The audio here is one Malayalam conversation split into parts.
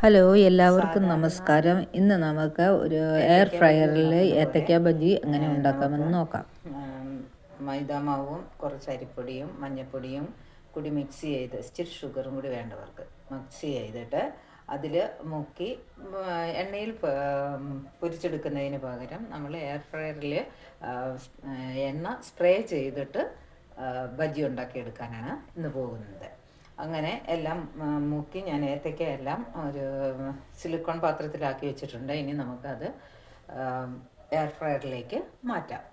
ഹലോ, എല്ലാവർക്കും നമസ്കാരം. ഇന്ന് നമുക്ക് ഒരു എയർ ഫ്രയറിൽ ഏത്തയ്ക്ക ബജി എങ്ങനെ ഉണ്ടാക്കാമെന്ന് നോക്കാം. മൈദാമാവും കുറച്ച് അരിപ്പൊടിയും മഞ്ഞൾപ്പൊടിയും കൂടി മിക്സ് ചെയ്ത് ഇച്ചിരി ഷുഗറും കൂടി വേണ്ടവർക്ക് മിക്സ് ചെയ്തിട്ട് അതിൽ മുക്കി എണ്ണയിൽ പൊരിച്ചെടുക്കുന്നതിന് പകരം നമ്മൾ എയർ ഫ്രയറിൽ എണ്ണ സ്പ്രേ ചെയ്തിട്ട് ബജി ഉണ്ടാക്കിയെടുക്കാനാണ് ഇന്ന് പോകുന്നത്. അങ്ങനെ എല്ലാം മുക്കി ഞാൻ ഏത്തയ്ക്ക എല്ലാം ഒരു സിലിക്കോൺ പാത്രത്തിലാക്കി വെച്ചിട്ടുണ്ട്. ഇനി നമുക്കത് എയർ ഫ്രയറിലേക്ക് മാറ്റാം.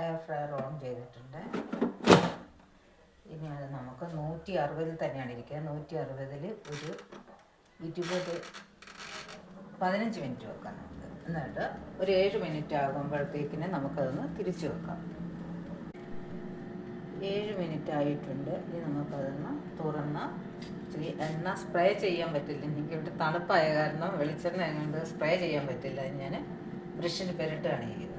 എയർ ഫ്രയർ ഓൺ ചെയ്തിട്ടുണ്ട്. ഇനി അത് നമുക്ക് 160 തന്നെയാണ് ഇരിക്കുക. 160 ഒരു 15 മിനിറ്റ് വെക്കാം നമുക്ക്. എന്നിട്ട് ഒരു 7 മിനിറ്റ് ആകുമ്പോഴത്തേക്കിന് നമുക്കതൊന്ന് തിരിച്ചു വെക്കാം. 7 മിനിറ്റ് ആയിട്ടുണ്ട്. ഇനി നമുക്കതൊന്ന് തുറന്ന് ഇച്ചിരി എണ്ണ സ്പ്രേ ചെയ്യാൻ പറ്റില്ല. എനിക്ക് ഇവിടെ തണുപ്പായ കാരണം വെളിച്ചെണ്ണ കൊണ്ട് സ്പ്രേ ചെയ്യാൻ പറ്റില്ല. ഞാൻ ബ്രഷിന് പെരട്ടുകയാണ് ചെയ്യുന്നത്.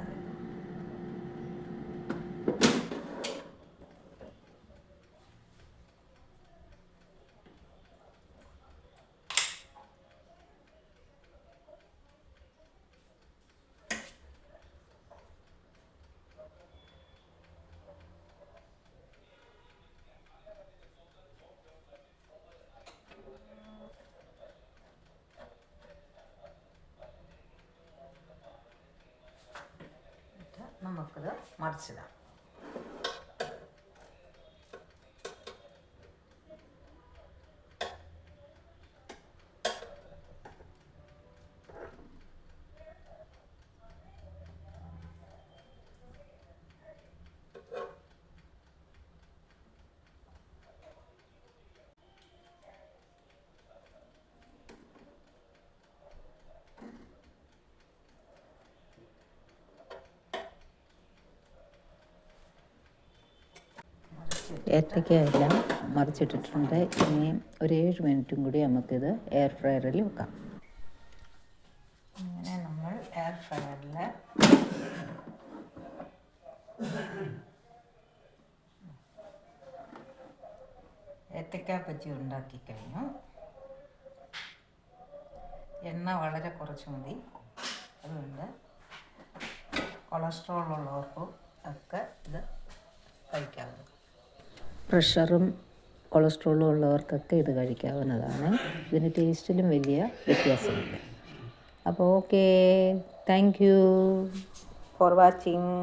നമുക്കത് മറിച്ചിടാം. ഏത്തയ്ക്ക എല്ലാം മറിച്ചിട്ടിട്ടുണ്ട്. ഇനി ഒരു 7 മിനിറ്റും കൂടി നമുക്കിത് എയർ ഫ്രയറിൽ വെക്കാം. അങ്ങനെ നമ്മൾ എയർ ഫ്രയറിൽ ഏത്തയ്ക്ക ബജി ഉണ്ടാക്കി കഴിഞ്ഞു. എണ്ണ വളരെ കുറച്ച് മതി. അതുകൊണ്ട് കൊളസ്ട്രോൾ ഉള്ളവർക്കും ഒക്കെ ഇത് കഴിക്കാവുന്നത്. പ്രഷറും കൊളസ്ട്രോളും ഉള്ളവർക്കൊക്കെ ഇത് കഴിക്കാവുന്നതാണ്. ഇതിന് ടേസ്റ്റിലും വലിയ വ്യത്യാസമില്ല. അപ്പോൾ okay, thank you for watching.